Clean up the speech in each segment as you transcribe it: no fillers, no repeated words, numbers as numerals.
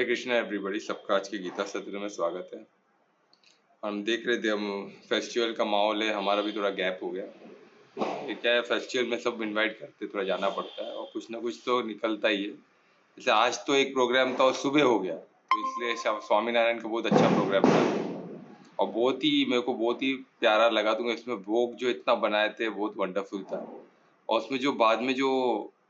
Krishna everybody, सबका आज के गीता सत्र में स्वागत है। हम देख रहे थे, हम फेस्टिवल का माहौल है, हमारा भी थोड़ा गैप हो गया। ये क्या है, फेस्टिवल में सब इनवाइट करते, थोड़ा जाना पड़ता है और कुछ ना कुछ तो निकलता ही है। जैसे आज तो एक प्रोग्राम था और सुबह हो गया, तो इसलिए स्वामी नारायण का बहुत अच्छा प्रोग्राम था और बहुत ही मेरे को बहुत ही प्यारा लगा। तो इसमें भोग जो इतना बनाए थे बहुत वंडरफुल था और उसमें जो बाद में जो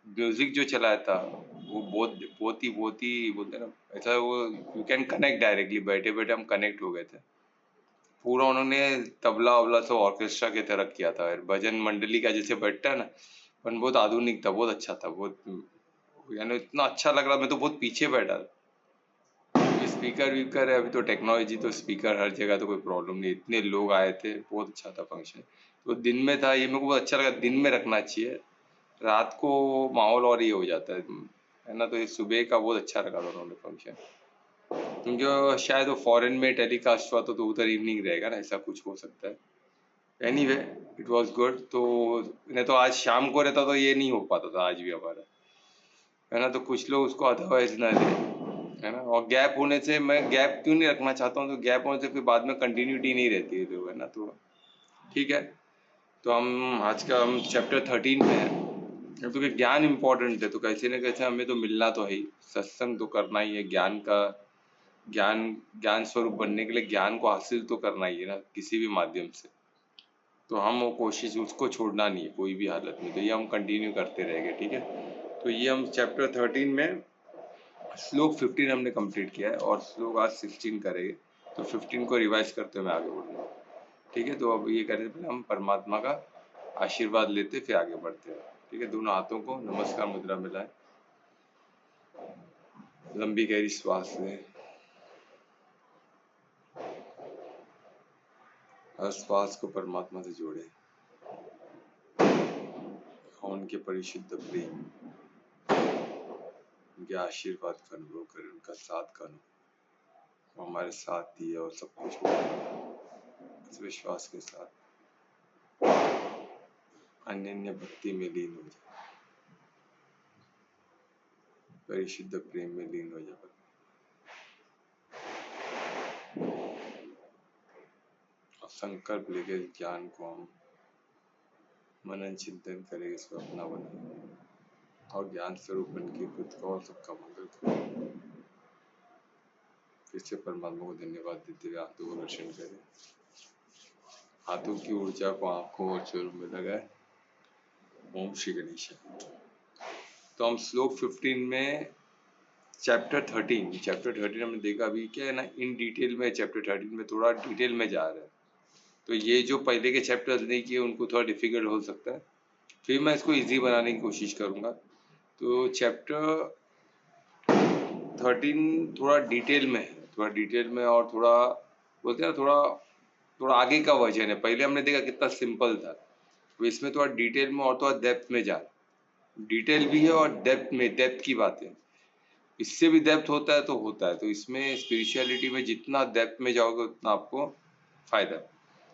म्यूजिक जो चलाया था वो बहुत ही बोलते हैं ना, ऐसा वो यू कैन कनेक्ट डायरेक्टली, बैठे बैठे हम कनेक्ट हो गए थे। पूरा उन्होंने तबला वबला सब ऑर्केस्ट्रा की तरह किया था, भजन मंडली का जैसे बैठता है ना, पर बहुत आधुनिक था, बहुत अच्छा था, बहुत यानी इतना अच्छा लग रहा। मैं तो बहुत पीछे बैठा था। स्पीकर वीकर है अभी तो टेक्नोलॉजी, तो स्पीकर हर जगह, तो कोई प्रॉब्लम नहीं। इतने लोग आए थे, बहुत अच्छा था फंक्शन। तो दिन में था, ये मेरे को बहुत अच्छा लगा। दिन में रखना चाहिए, रात को माहौल और ये हो जाता है ना। तो ये सुबह का बहुत अच्छा लगा था उन्होंने फंक्शन, क्योंकि शायद वो फॉरेन में टेलीकास्ट हुआ तो उधर इवनिंग रहेगा ना, ऐसा कुछ हो सकता है। Anyway, it was good. तो नहीं तो आज शाम को रहता तो ये नहीं हो पाता था आज भी हमारा, है ना। तो कुछ लोग उसको अदरवाइज ना ले, है ना। और गैप होने से, मैं गैप क्यों नहीं रखना चाहता हूँ, तो गैप होने से फिर बाद में कंटिन्यूटी नहीं रहती है, तो है ना। तो ठीक है, तो हम आज का हम चैप्टर 13 में है। तो ज्ञान इम्पोर्टेंट है, तो कैसे न कैसे हमें तो मिलना तो है ही, सत्संग तो करना ही है। ज्ञान का ज्ञान ज्ञान स्वरूप बनने के लिए ज्ञान को हासिल तो करना ही है ना, किसी भी माध्यम से। तो हम वो कोशिश उसको छोड़ना नहीं है कोई भी हालत में, तो ये हम कंटिन्यू करते रहेंगे, ठीक है। तो ये हम चैप्टर 13 में श्लोक 15 हमने कंप्लीट किया है और श्लोक आज 16 करेंगे। तो 15 को रिवाइज करते हुए मैं आगे बढ़ूंगा, ठीक है। तो अब ये करने से पहले हम परमात्मा का आशीर्वाद लेते फिर आगे बढ़ते हैं, ठीक है। दोनों हाथों को नमस्कार मुद्रा में लाएं, लंबी गहरी श्वास लें, हर श्वास को परमात्मा से जोड़ें और उनके परिशुद्ध प्रेम, उनके आशीर्वाद का अनुभव करें, उनका साथ का अनुभव। वो हमारे साथ ही है और सब कुछ इस विश्वास के साथ अन्य भक्ति में लीन हो जाए, परिशुद्ध प्रेम में लीन हो जाए और संकल्प लेके ज्ञान को हम मनन चिंतन करें, इसको अपना बनाए और ज्ञान स्वरूप बन के खुद को और सबका मंगल करें। फिर से परमात्मा को धन्यवाद देते हुए हाथों को दर्शन करें, हाथों की ऊर्जा को आंखों और चोरों में लगाए। ओम श्री गणेश। तो हम श्लोक 15 में चैप्टर 13 हमने देखा। अभी क्या है ना, इन डिटेल में चैप्टर 13 में थोड़ा डिटेल में जा रहा है, तो ये जो पहले के चैप्टर्स नहीं किए उनको थोड़ा डिफिकल्ट हो सकता है, फिर मैं इसको इजी बनाने की कोशिश करूंगा। तो चैप्टर 13 थोड़ा डिटेल में है, थोड़ा डिटेल में और थोड़ा बोलते हैं ना, थोड़ा थोड़ा आगे का वर्जन है। पहले हमने देखा कितना सिंपल था, तो इसमें थोड़ा डिटेल में और थोड़ा डेप्थ में जा, डिटेल भी है और डेप्थ की बात है। इससे भी डेप्थ होता है तो होता है, तो इसमें स्पिरिचुअलिटी में जितना डेप्थ में जाओगे उतना आपको फायदा।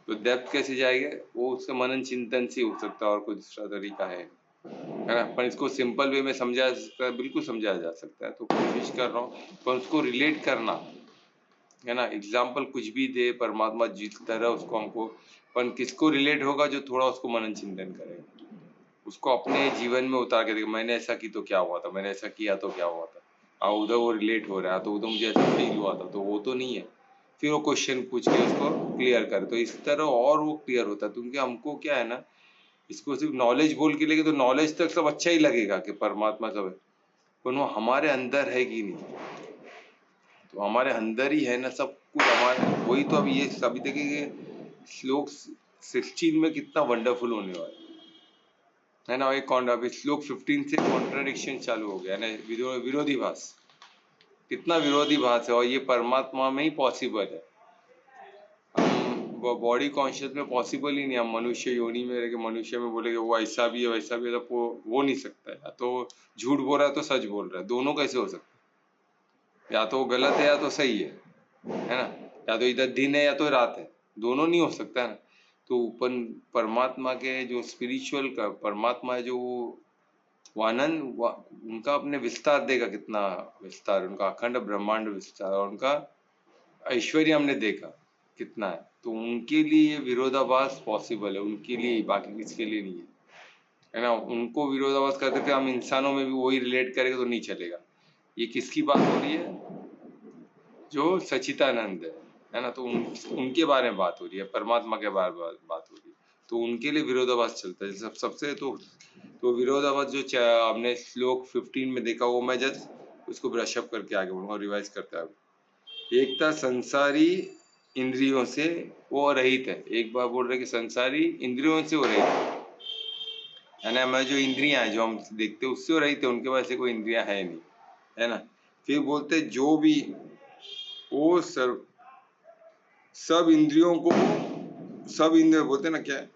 तो डेप्थ कैसे जाएंगे, वो उसका मनन चिंतन से हो सकता है और कोई दूसरा तरीका है ना। पर इसको सिंपल वे में समझा जा सकता है, बिल्कुल समझाया जा सकता है। तो कोशिश कर रहा हूँ, पर उसको रिलेट करना है ना। एग्जाम्पल कुछ भी दे परमात्मा जिस तरह उसको हमको, पर किसको रिलेट होगा, जो थोड़ा उसको मनन चिंतन करेगा, उसको अपने जीवन में उतार के देखेगा। मैंने ऐसा की तो क्या हुआ था, मैंने ऐसा किया तो क्या हुआ था, और उधर वो रिलेट हो रहा है, तो उधर मुझे ऐसा फील हुआ था, तो वो तो नहीं है। फिर वो क्वेश्चन पूछ के उसको क्लियर करे, तो इस तरह और वो क्लियर होता है। क्योंकि हमको क्या है ना, इसको सिर्फ नॉलेज बोल के लेके, तो नॉलेज तक सब अच्छा ही लगेगा कि परमात्मा सब है, पर वो हमारे अंदर है कि नहीं। तो हमारे अंदर ही है ना सब कुछ हमारे, वही तो। अब ये सभी देखेंगे श्लोक 16 में कितना वंडरफुल होने वाला है ना। एक अभी श्लोक 15 से कॉन्ट्रडिक्शन चालू हो गया ना, विरोधीभास, कितना विरोधीभास है, और ये परमात्मा में ही पॉसिबल है। हम बॉडी कॉन्शियस में पॉसिबल ही नहीं। हम मनुष्य योनि में रह के मनुष्य में बोलेंगे वो ऐसा भी है वैसा भी है, तो वो नहीं सकता है। या तो झूठ बोल रहा है तो सच बोल रहा है, दोनों कैसे हो सकता है। या तो वो गलत है या तो सही है ना। या तो इधर दिन है या तो रात है, दोनों नहीं हो सकता है ना। तो परमात्मा के जो स्पिरिचुअल का परमात्मा है, जो वो उनका अपने विस्तार देखा, कितना विस्तार, उनका अखंड ब्रह्मांड विस्तार, और उनका ऐश्वर्य हमने देखा कितना है। तो उनके लिए ये विरोधाभास पॉसिबल है, उनके लिए, बाकी किसके लिए नहीं है ना। उनको विरोधाभास करते थे, हम इंसानों में भी वही रिलेट करेंगे तो नहीं चलेगा। ये किसकी बात हो रही है? जो सचिदानंद है ना, तो उनके बारे में बात हो रही है, परमात्मा के बारे में बात हो रही है। तो उनके लिए विरोधाभास चलता है सबसे। तो विरोधाभास जो हमने श्लोक 15 में देखा, वो मैं जस्ट उसको ब्रश अप करके आगे बढ़ूंगा, रिवाइज करता है। एकता संसारी इंद्रियों से वो रहित है। एक बार बोल रहे कि संसारी इंद्रियों से वो रहित है ना, हमारी जो इंद्रियां हैं, जो हम देखते हैं, उससे वो रहित है, उनके पास से कोई इंद्रियां है नहीं, है ना। फिर बोलते जो भी वो सब इंद्रियों को, सब इंद्रिय बोलते ना क्या है,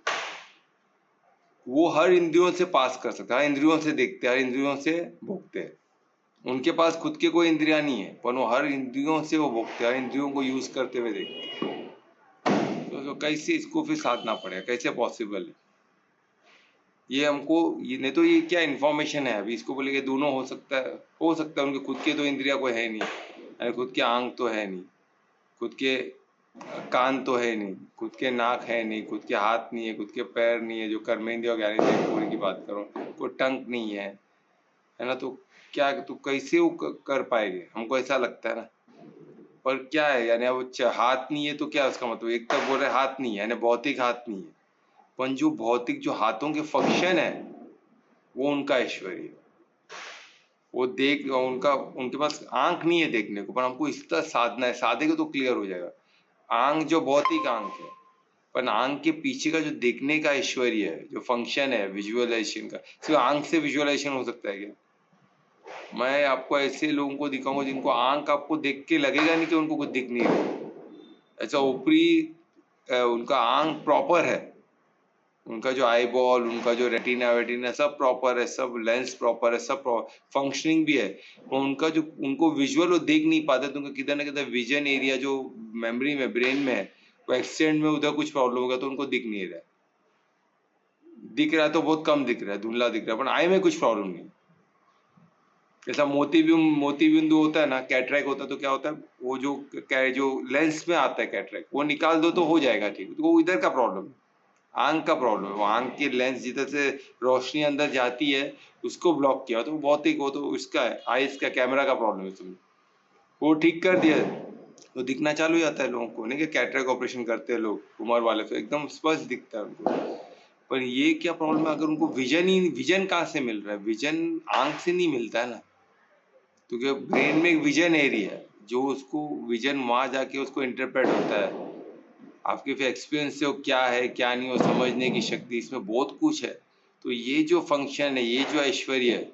वो हर इंद्रियों से पास कर सकता है, हर इंद्रियों से देखते हैं, हर इंद्रियों से भोगते हैं। उनके पास खुद के कोई इंद्रिया नहीं है, पर वो हर इंद्रियों से वो भोगते हैं, हर इंद्रियों को यूज करते हुए देखते हैं। तो कैसे इसको फिर साधना पड़ेगा, कैसे पॉसिबल है ये हमको? ये नहीं तो ये क्या इन्फॉर्मेशन है अभी, इसको बोलेंगे दोनों हो सकता है, हो सकता है। उनके खुद के तो इंद्रिया कोई है नहीं, खुद के आंख तो है नहीं, खुद के कान तो है नहीं, खुद के नाक है नहीं, खुद के हाथ नहीं है, खुद के पैर नहीं है, जो कर्मेंद्रिय और ज्ञानेंद्रिय पूरी की बात करो, कोई टंक नहीं है ना। तो क्या, तो कैसे वो कर पाएंगे? हमको ऐसा लगता है ना। पर क्या है, यानी वो हाथ नहीं है तो क्या उसका मतलब? एक तक बोल रहे हाथ नहीं है, यानी भौतिक हाथ नहीं है, पर जो भौतिक जो हाथों के फंक्शन है, वो उनका ऐश्वर्य है। वो देख, उनका, उनके पास आंख नहीं है देखने को, पर हमको इस तरह साधना है, साधेगा तो क्लियर हो जाएगा। आंख जो भौतिक आंख है, पर आंख के पीछे का जो देखने का ऐश्वर्य है, जो फंक्शन है विजुअलाइजेशन का, सिर्फ आंख से विजुअलाइजेशन हो सकता है क्या? मैं आपको ऐसे लोगों को दिखाऊंगा जिनको आंख आपको देख के लगेगा नहीं कि उनको कुछ दिख नहीं रहा। ऐसा ऊपरी उनका आंख प्रॉपर है, उनका जो आई बॉल, उनका जो रेटिना वेटिना सब प्रॉपर है, सब लेंस प्रॉपर है, सब फंक्शनिंग भी है। और उनका जो, उनको विजुअल वो देख नहीं पाते, तो उनका किधर ना किधर विजन एरिया जो मेमोरी में, ब्रेन में है, वो एक्सटेंड में उधर कुछ प्रॉब्लम होगा, तो उनको दिख नहीं रहा है। दिख रहा है तो बहुत कम दिख रहा है, धुंधला दिख रहा है, पर आई में कुछ प्रॉब्लम नहीं। जैसा मोतीबिंदु होता है ना, कैटरैक्ट होता है, तो क्या होता है, वो जो लेंस में आता है कैटरैक्ट, वो निकाल दो तो हो जाएगा ठीक, तो वो इधर का प्रॉब्लम है, आंख का प्रॉब्लम है। वो आंख की लेंस जिधर से रोशनी अंदर जाती है, उसको ब्लॉक किया, तो भौतिक हो, तो उसका है, आइस का, कैमरा का प्रॉब्लम है समझो। वो ठीक कर दिया तो दिखना चालू हो जाता है लोगों को। नहीं कि कैटरैक्ट ऑपरेशन करते हैं लोग उम्र वाले, तो एकदम स्पष्ट दिखता है उनको। पर ये क्या प्रॉब्लम है, अगर उनको विजन कहाँ से मिल रहा है? विजन आंख से नहीं मिलता है ना, क्योंकि ब्रेन में एक विजन एरिया है, जो उसको विजन वहां जाके उसको इंटरप्रेट होता है। आपके फिर एक्सपीरियंस से वो क्या है क्या नहीं, वो समझने की शक्ति, इसमें बहुत कुछ है। तो ये जो फंक्शन है, ये जो ऐश्वर्य है,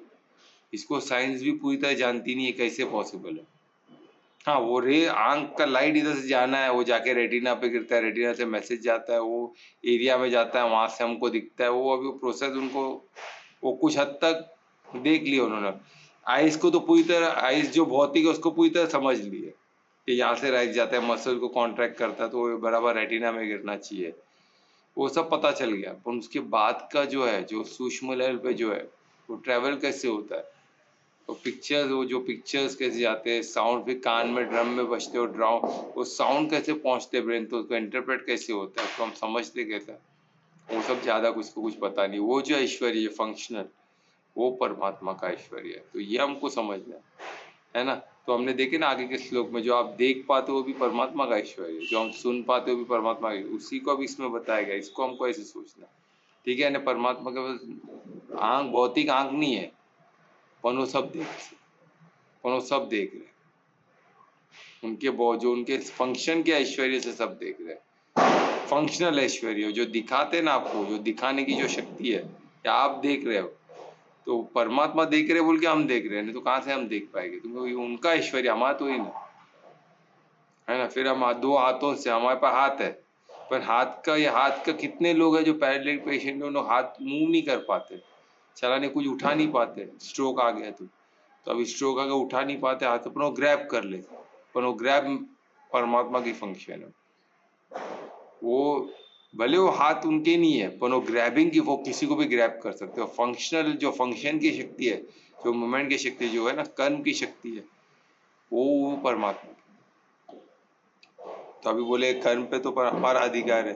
इसको साइंस भी पूरी तरह जानती नहीं है, कैसे पॉसिबल है। हाँ, वो आंख का लाइट इधर से जाना है, वो जाके रेटिना पे गिरता है, रेटिना से मैसेज जाता है, वो एरिया में जाता है, वहां से हमको दिखता है। वो अभी प्रोसेस उनको, वो कुछ हद तक देख लिया उन्होंने। आइस को तो पूरी तरह, आइस जो भौतिक है उसको पूरी तरह समझ लिए कि यहाँ से राइज जाता है, मसल को कॉन्ट्रैक्ट करता है, तो वो बराबर रेटिना में गिरना चाहिए, वो सब पता चल गया। पर उसके बाद का जो है, जो सूक्ष्म लेवल पे जो है, वो ट्रेवल कैसे होता है, तो पिक्चर्स, वो जो पिक्चर्स कैसे जाते हैं, साउंड फिर कान में ड्रम में बजते हो, ड्राउ, वो साउंड कैसे पहुंचते ब्रेन, तो उसको इंटरप्रेट कैसे होता है, उसको हम समझते कैसे, वो सब ज्यादा कुछ को कुछ पता नहीं। वो जो ऐश्वर्य फंक्शनल, वो परमात्मा का ऐश्वर्य है। तो ये हमको समझना है ना। तो हमने देखे ना आगे के श्लोक में, जो आप देख पाते हो वो भी परमात्मा का ऐश्वर्य है, जो हम सुन पाते हो भी परमात्मा का, उसी को अब इसमें बताया गया। इसको हमको ऐसे सोचना, ठीक है ना। परमात्मा का आंख भौतिक आंख नहीं है, पर वो सब देख रहे, उनके जो उनके फंक्शन के ऐश्वर्य से सब देख रहे। फंक्शनल ऐश्वर्य जो दिखाते ना आपको, जो दिखाने की जो शक्ति है, क्या आप देख रहे हो, तो परमात्मा देख रहे बोल के हम देख रहे हैं, नहीं तो कहाँ से हम देख पाएंगे? क्योंकि उनका ऐश्वर्य, हमारा तो ही ना, है ना। फिर हम दो हाथों से, हमारे पास हाथ है, पर हाथ का, ये हाथ का कितने लोग हैं जो पैरालिटिक पेशेंट है, उन्होंने हाथ मूव नहीं कर पाते, चलाने, कुछ उठा नहीं पाते, स्ट्रोक आ गया तो अब स्ट्रोक आकर उठा नहीं पाते हाथ, अपना ग्रैब कर ले, पर वो ग्रैब परमात्मा की फंक्शन है। वो भले वो हाथ उनके नहीं है पर वो ग्रैबिंग की वो किसी को भी ग्रैब कर सकते हो। फंक्शनल जो फंक्शन की शक्ति है, जो मूवमेंट की शक्ति जो है ना, कर्म की शक्ति है, वो परमात्मा की। तो अभी बोले कर्म पे तो पर हमारा अधिकार है।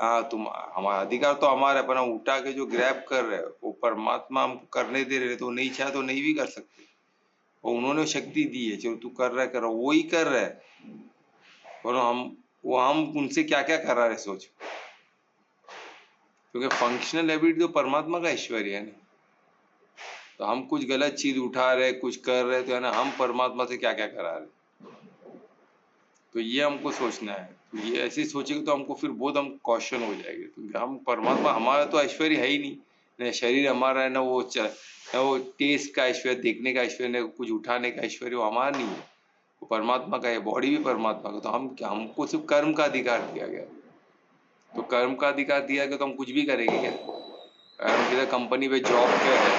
हाँ, तुम हमारा अधिकार तो हमारा है, पर हम उठा के जो ग्रैब कर रहे हैं वो परमात्मा हमको करने दे रहे, तो नहीं चाहे तो नहीं भी कर सकते। और उन्होंने शक्ति दी है, जो तू कर रहा है कर रहा, वो ही कर रहा है। और हम उनसे क्या क्या करा रहे सोच, क्योंकि फंक्शनल एबिलिटी तो परमात्मा का ऐश्वर्य है ना। तो हम कुछ गलत चीज उठा रहे, कुछ कर रहे, तो है ना, हम परमात्मा से क्या क्या करा रहे। तो ये हमको सोचना है। तो ये ऐसे सोचेंगे तो हमको फिर बहुत हम क्वेश्चन हो जाएंगे, क्योंकि हम परमात्मा, हमारा तो ऐश्वर्य है ही नहीं, न शरीर हमारा है, न वो टेस्ट का ऐश्वर्य, देखने का ऐश्वर्य, न कुछ उठाने का ऐश्वर्य, वो हमारा नहीं है, वो परमात्मा का है। बॉडी भी परमात्मा का। तो हमको सिर्फ कर्म का अधिकार दिया गया। तो कर्म का अधिकार दिया गया तो हम कुछ भी करेंगे क्या? हम किधर कंपनी में जॉब पे है,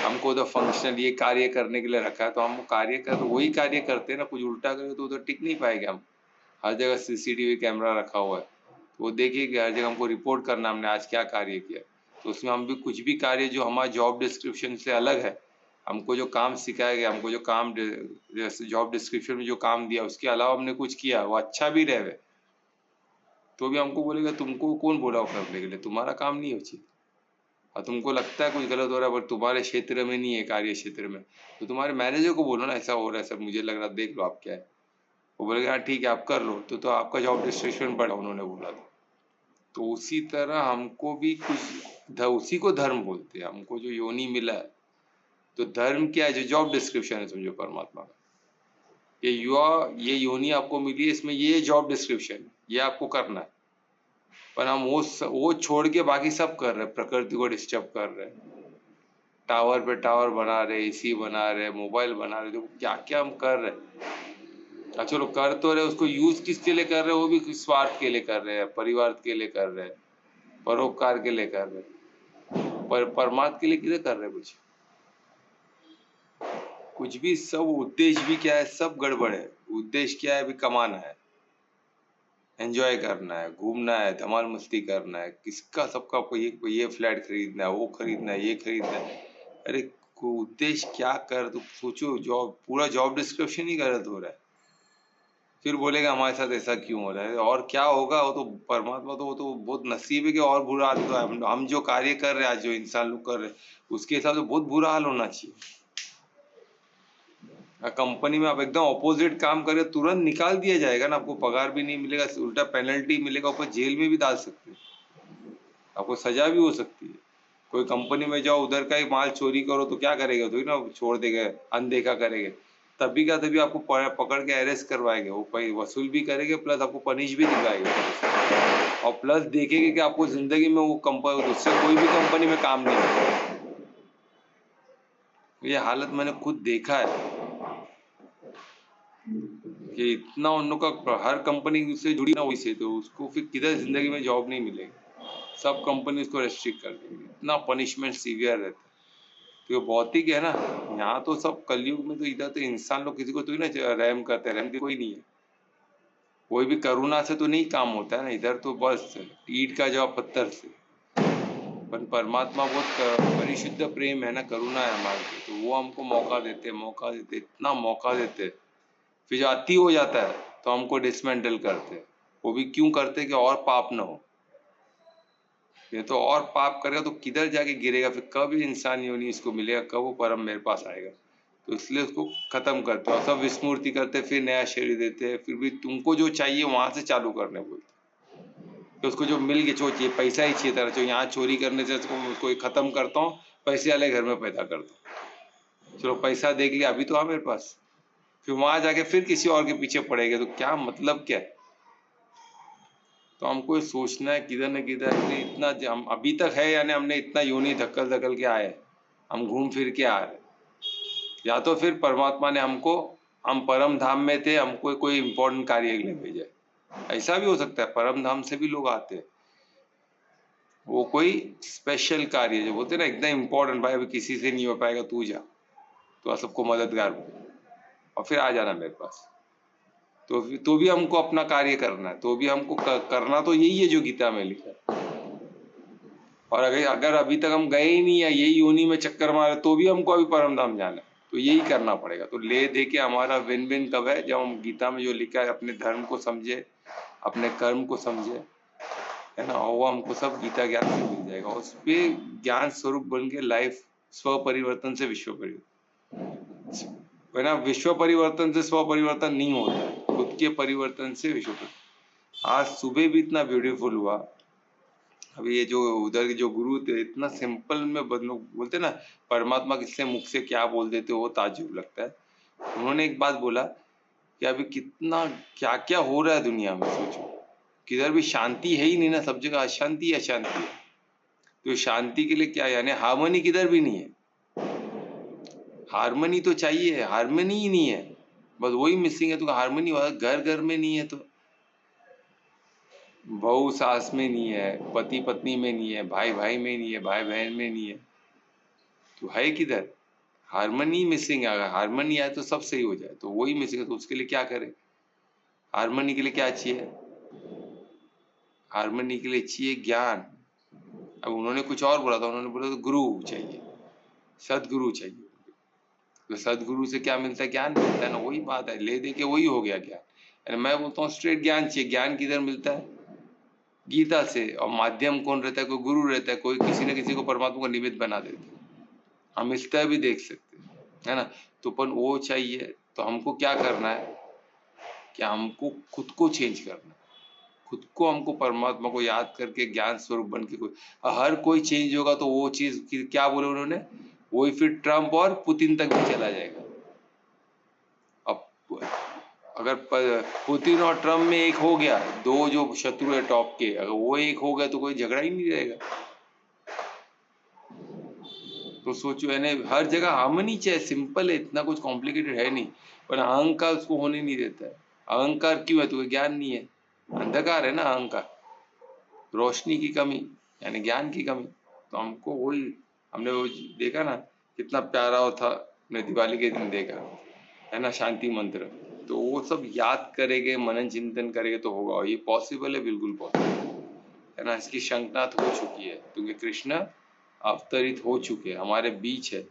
हमको तो फंक्शनल ये कार्य करने के लिए रखा है, तो हम कार्य कर वही कार्य करते हैं ना। कुछ उल्टा करें तो उधर टिक नहीं पाएंगे हम। हर जगह सीसीटीवी कैमरा रखा हुआ है, तो वो देखिए कि हर जगह हमको रिपोर्ट करना हमने आज क्या कार्य किया। तो उसमें हम भी कुछ भी कार्य जो हमारा जॉब डिस्क्रिप्शन से अलग है, हमको जो काम सिखाया गया, हमको जो काम जॉब डिस्क्रिप्शन में जो काम दिया, उसके अलावा हमने कुछ किया, वो अच्छा भी रहे, तो भी हमको बोलेगा तुमको कौन बोला वो करने के लिए, तुम्हारा काम नहीं हो चाहिए। और तुमको लगता है कुछ गलत हो रहा है, पर तुम्हारे क्षेत्र में नहीं है, कार्य क्षेत्र में, तो तुम्हारे मैनेजर को बोलो ना ऐसा हो रहा है सर, मुझे लग रहा है, देख लो आप क्या है। वो बोलेगा हाँ ठीक है आप कर लो, तो आपका जॉब डिस्क्रिप्शन पड़ा, उन्होंने बोला था। तो उसी तरह हमको भी कुछ उसी को धर्म बोलते हैं। हमको जो योनि मिला है, तो धर्म क्या है? जो जॉब डिस्क्रिप्शन है समझो परमात्मा का, ये योनि आपको मिली है, इसमें ये जॉब डिस्क्रिप्शन, ये आपको करना है। पर हम वो छोड़ के बाकी सब कर रहे हैं, प्रकृति को डिस्टर्ब कर रहे हैं, टावर पे टावर बना रहे, एसी बना रहे, मोबाइल बना रहे, तो क्या क्या हम कर रहे हैं। चलो कर तो रहे, उसको यूज किसके लिए कर रहे हैं? वो भी स्वार्थ के लिए कर रहे हैं, परिवार के लिए कर रहे हैं, परोपकार के लिए कर रहे हैं, पर परमात्मा के लिए किधर कर रहे हैं कुछ भी। सब उद्देश्य भी क्या है? सब गड़बड़ है। उद्देश्य क्या है? अभी कमाना है, एंजॉय करना है, घूमना है, धमाल मस्ती करना है, किसका सबका कोई ये फ्लैट खरीदना है, वो खरीदना है, ये खरीदना है। अरे उद्देश्य क्या कर, तो सोचो। जॉब, पूरा जॉब डिस्क्रिप्शन ही गलत हो रहा है। फिर बोलेगा हमारे साथ ऐसा क्यों हो रहा है, और क्या होगा? वो तो परमात्मा, तो वो तो बहुत नसीब है कि और बुरा हाल होगा। हम जो कार्य कर रहे हैं आज, जो इंसान लोग कर रहे हैं, उसके हिसाब से बहुत बुरा हाल होना चाहिए। कंपनी में आप एकदम ऑपोजिट काम करें, तुरंत निकाल दिया जाएगा ना, आपको पगार भी नहीं मिलेगा, उल्टा पेनल्टी मिलेगा, ऊपर जेल में भी डाल सकते हैं, आपको सजा भी हो सकती है। कोई कंपनी में जाओ, उधर का ही माल चोरी करो तो क्या करेगा? तो ना छोड़ देगा, अनदेखा करेंगे। तभी का तभी आपको पकड़ के अरेस्ट करवाएंगे, वो वसूल भी करेंगे, प्लस आपको पनिश भी दिलाएंगे, और प्लस देखेंगे कि आपको जिंदगी में वो कंपनी, उससे कोई भी कंपनी में काम नहीं मिलेगा। ये हालत मैंने खुद देखा है कि इतना उन लोग का, हर कंपनी से जुड़ी ना वही से, तो उसको फिर किधर जिंदगी में जॉब नहीं मिलेगी। सब कंपनी उसको रेस्ट्रिक्ट कर देंगी, इतना पनिशमेंट सीवियर रहता है। तो ये भौतिक है ना, यहाँ तो सब कलयुग में, तो इधर तो इंसान लोग किसी को तो ही ना रहम करते हैं, रहम की कोई नहीं है। कोई भी करुणा से तो नहीं काम होता है ना, इधर तो बस ईंट का जवाब पत्थर से। पर परमात्मा बहुत परिशुद्ध प्रेम है ना, करुणा है हमारे लिए, तो वो हमको मौका देते, इतना मौका देते। फिर जो अति हो जाता है तो हमको डिसमेंटल करते। वो भी क्यों करते? कि और पाप ना हो। ये तो और पाप करेगा तो किधर जाके गिरेगा, फिर कब इंसान योनि इसको मिलेगा, कब वो परम मेरे पास आएगा। तो इसलिए उसको खत्म करते और सब विस्मृति करते, फिर नया शरीर देते हैं, फिर भी तुमको जो चाहिए वहां से चालू करने बोलते। तो उसको जो मिल गया, जो चाहिए, पैसा ही चाहिए था, जो यहाँ चोरी करने से उसको खत्म करता हूँ, पैसे वाले घर में पैदा करता हूँ। चलो पैसा देख लिया, अभी तो आ मेरे पास, फिर वहां जाके फिर किसी और के पीछे पड़ेगा, तो क्या मतलब क्या है? तो हमको सोचना है किधर न किधर, इतना हम अभी तक है, यानी हमने इतना योनि धक्कल धक्कल के आए, हम घूम फिर के आ रहे। या तो फिर परमात्मा ने हमको, हम परम धाम में थे, हमको कोई इंपॉर्टेंट कार्य के लिए भेजा, ऐसा भी हो सकता है। परम धाम से भी लोग आते हैं, वो कोई स्पेशल कार्य जो बोलते ना एकदम इम्पोर्टेंट, भाई अभी किसी से नहीं हो पाएगा, तू जा, तो सबको मददगार हो, और फिर आ जाना मेरे पास। तो भी हमको अपना कार्य करना है, तो भी हमको करना तो यही है जो गीता में लिखा है। और अगर अभी तक हम गए ही नहीं है, यही योनि में चक्कर मारे, तो भी हमको अभी परम धाम जाना है, तो यही करना पड़ेगा। तो ले दे के हमारा विन विन कब है, जब हम गीता में जो लिखा है अपने धर्म को समझे, अपने कर्म को समझे, है ना, और वो हमको सब गीता ज्ञान से मिल जाएगा। उस पे ज्ञान स्वरूप बन के लाइफ स्व परिवर्तन से विश्व परिवर्तन, है ना, विश्व परिवर्तन से स्व परिवर्तन नहीं होता है, खुद के परिवर्तन से विश्व परिवर्तन। आज सुबह भी इतना ब्यूटीफुल हुआ। अभी ये जो उधर के जो गुरु थे, इतना सिंपल में लोग बोलते ना परमात्मा किससे मुख से क्या बोल देते, वो ताज्जुब लगता है। उन्होंने एक बात बोला कि अभी कितना क्या क्या हो रहा है दुनिया में, सोचो, किधर भी शांति है ही नहीं ना, सब जगह अशांति अशांति है। तो शांति के लिए क्या, यानी हार्मनी किधर भी नहीं है। हार्मनी तो चाहिए, हार्मनी ही नहीं है, बस वही मिसिंग है। तो हार्मनी घर घर में नहीं है, तो बहू सास में नहीं है, पति पत्नी में नहीं है, भाई भाई में नहीं है, भाई बहन में नहीं है, तो है किधर? हार्मनी मिसिंग है। अगर हार्मनी आए तो सब सही हो जाए, तो वही मिसिंग है। तो उसके लिए क्या करें? हार्मनी के लिए क्या चाहिए? हार्मनी के लिए चाहिए ज्ञान। अब उन्होंने कुछ और बोला था, उन्होंने बोला तो गुरु चाहिए, सदगुरु चाहिए। तो सदगुरु से क्या मिलता है? ज्ञान मिलता है ना, वही बात है, ले दे के वही हो गया ज्ञान। मैं बोलता हूँ स्ट्रेट ज्ञान चाहिए। ज्ञान किधर मिलता है? गीता से। और माध्यम कौन रहता है? कोई गुरु रहता है, कोई किसी न किसी को परमात्मा का निमित्त बना देता है, हम इस तरह भी देख सकते हैं, है ना। तो अपन वो चाहिए। तो हमको क्या करना है कि हमको खुद को चेंज करना है, खुद को हमको परमात्मा को याद करके ज्ञान स्वरूप बन के हर कोई चेंज होगा। तो वो चीज क्या बोले उन्होंने, वही फिर ट्रम्प और पुतिन तक भी चला जाएगा। अब अगर पुतिन और ट्रम्प में एक हो गया, दो जो शत्रु है टॉप के, अगर वो एक हो गया तो कोई झगड़ा ही नहीं रहेगा। तो सोचो, यानी हर जगह हार्मनी चाहिए। सिंपल है, इतना कुछ कॉम्प्लिकेटेड है नहीं, पर अहंकार उसको होने नहीं देता है। अहंकार क्यों है? तो ज्ञान नहीं है, अंधकार है ना अहंकार, रोशनी की कमी, यानी ज्ञान की कमी। तो हमको वही, हमने वो देखा ना कितना प्यारा वो था, हमने दिवाली के दिन देखा, है ना, शांति मंत्र। तो वो सब याद करेंगे, मनन चिंतन करेंगे तो होगा। ये पॉसिबल है, बिल्कुल पॉसिबल है ना। इसकी शंका हो चुकी है, क्योंकि कृष्ण अवतरित हो चुके हैं, हमारे बीच है,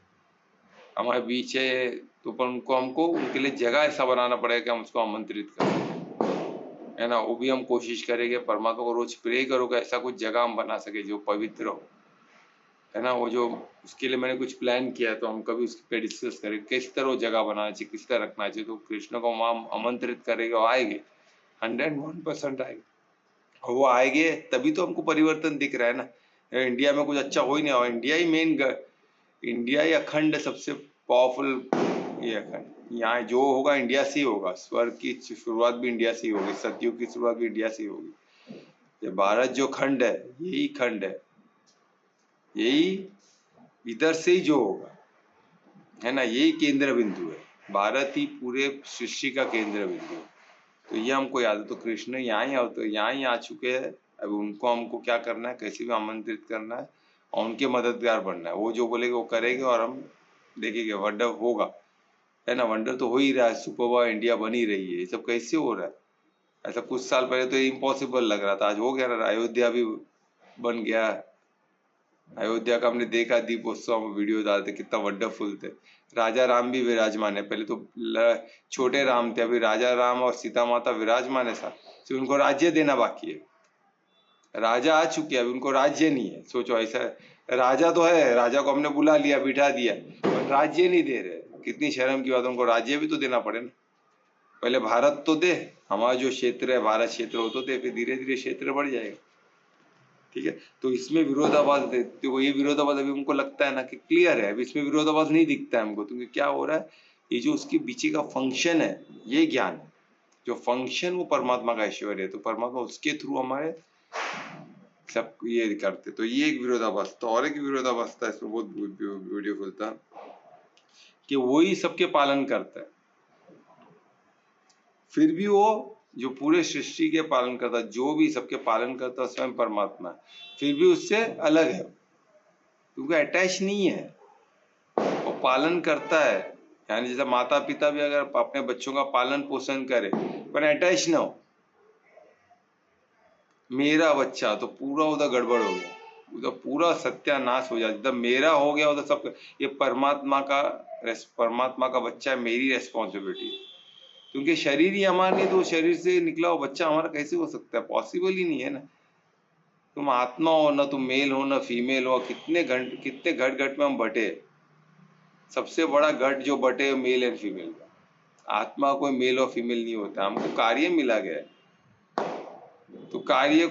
हमारे बीच है। तो पर उनको हमको उनके लिए जगह ऐसा बनाना पड़ेगा कि हम उसको आमंत्रित करें, है ना। वो भी हम कोशिश करेंगे, परमात्मा को रोज प्रे करोगे, ऐसा कुछ जगह हम बना सके जो पवित्र हो, है ना। वो जो उसके लिए मैंने कुछ प्लान किया है, तो हम कभी उसके पे डिस्कस करेंगे किस तरह वो जगह बनाना चाहिए, किस तरह रखना चाहिए। तो कृष्ण को हम आमंत्रित करेंगे और आएंगे, 101% आएंगे। और वो आएंगे तभी तो हमको परिवर्तन दिख रहा है ना। इंडिया में कुछ अच्छा हो ही नहीं, और इंडिया ही मेन, इंडिया ही अखंड सबसे पावरफुल। ये अखंड यहाँ जो होगा इंडिया से ही होगा। स्वर्ग की शुरुआत भी इंडिया से ही होगी, सतयुग की शुरुआत भी इंडिया से ही होगी। ये भारत जो खंड है, यही खंड है, यही इधर से ही जो होगा, है ना, यही केंद्र बिंदु है। भारत ही पूरे सृष्टि का केंद्र बिंदु है। तो ये हमको याद है। तो कृष्ण यहाँ ही तो यहाँ ही आ चुके हैं। अब उनको हमको क्या करना है, कैसे भी आमंत्रित करना है और उनके मददगार बनना है। वो जो बोलेंगे वो करेंगे और हम देखेंगे, वंडर होगा, है ना। वंडर तो हो ही रहा है, सुपर पावर इंडिया बन ही रही है। ये सब कैसे हो रहा है? ऐसा कुछ साल पहले तो इम्पॉसिबल लग रहा था, आज हो गया ना। अयोध्या भी बन गया। अयोध्या का हमने देखा, दीपोत्सव वीडियो डालते, कितना वंडरफुल थे। राजा राम भी विराजमान है। पहले तो छोटे राम थे, अभी राजा राम और सीता माता विराजमान है साथ। तो उनको राज्य देना बाकी है। राजा आ चुके हैं, अभी उनको राज्य नहीं है। सोचो, ऐसा राजा तो है, राजा को हमने बुला लिया, बिठा दिया, पर राज्य नहीं दे रहे। कितनी शर्म की बात। उनको राज्य भी तो देना पड़े ना। पहले भारत तो दे, हमारा जो क्षेत्र है भारत क्षेत्र हो तो दे, फिर धीरे धीरे क्षेत्र बढ़ जाएगा। ठीक है। तो इसमें विरोधाभास, देखो ये विरोधाभास अभी हमको लगता है ना कि क्लियर है, अभी इसमें विरोधाभास नहीं दिखता है हमको। क्योंकि क्या हो रहा है, ये जो उसके पीछे का फंक्शन है, ये ज्ञान, जो फंक्शन वो परमात्मा का ऐश्वर्य है। तो परमात्मा उसके थ्रू हमारे सब ये करते। तो ये एक विरोधाभास था। और एक विरोधाभास था इसमें, बहुत ब्यूटीफुल था, कि वही सबके पालन करता है, फिर भी वो जो पूरे सृष्टि के पालन करता, जो भी सबके पालन करता स्वयं परमात्मा, फिर भी उससे अलग है, क्योंकि अटैच नहीं है, वो पालन करता है। यानी जैसे माता पिता भी अगर अपने बच्चों का पालन पोषण करे, पर अटैच ना हो। मेरा बच्चा तो पूरा उधर गड़बड़ हो गया, उधर पूरा सत्यानाश हो जाता। जब मेरा हो गया उधर सब, ये परमात्मा का बच्चा है, मेरी रेस्पॉन्सिबिलिटी है, क्योंकि शरीर ही हमारा नहीं, तो शरीर से निकला हुआ बच्चा हमारा कैसे हो सकता है? पॉसिबल ही नहीं है ना। तुम आत्मा हो ना, तुम मेल हो ना फीमेल हो, कितने घट घट में हम बटे। सबसे बड़ा घट जो बटे मेल एंड फीमेल का। आत्मा कोई मेल और फीमेल नहीं होता, हमको कार्य मिला गया है। तो कार्य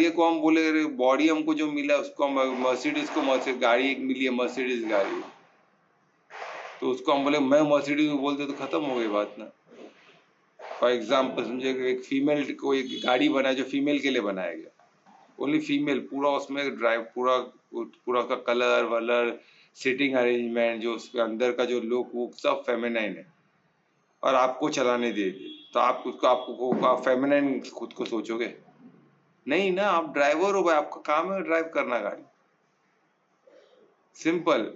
को हम बोले, बॉडी हमको जो मिला उसको हम मर्सिडीज गाड़ी एक मिली है, मर्सिडीज गाड़ी, तो उसको हम बोले मैं मर्सिडीज बोलते तो खत्म हो गई बात ना। फॉर एग्जाम्पल समझे, एक फीमेल को एक गाड़ी बनाया जो फीमेल के लिए बनाया गया, ओनली फीमेल, पूरा उसमें ड्राइव, पूरा का कलर वलर, सीटिंग अरेंजमेंट, जो उसके अंदर का जो लुक वो सब फेमिनाइन है, और आपको चलाने देगी, तो आप उसको आपको फेमिनाइन खुद को सोचोगे? नहीं ना, आप ड्राइवर हो भाई, आपका काम है ड्राइव करना गाड़ी, सिंपल।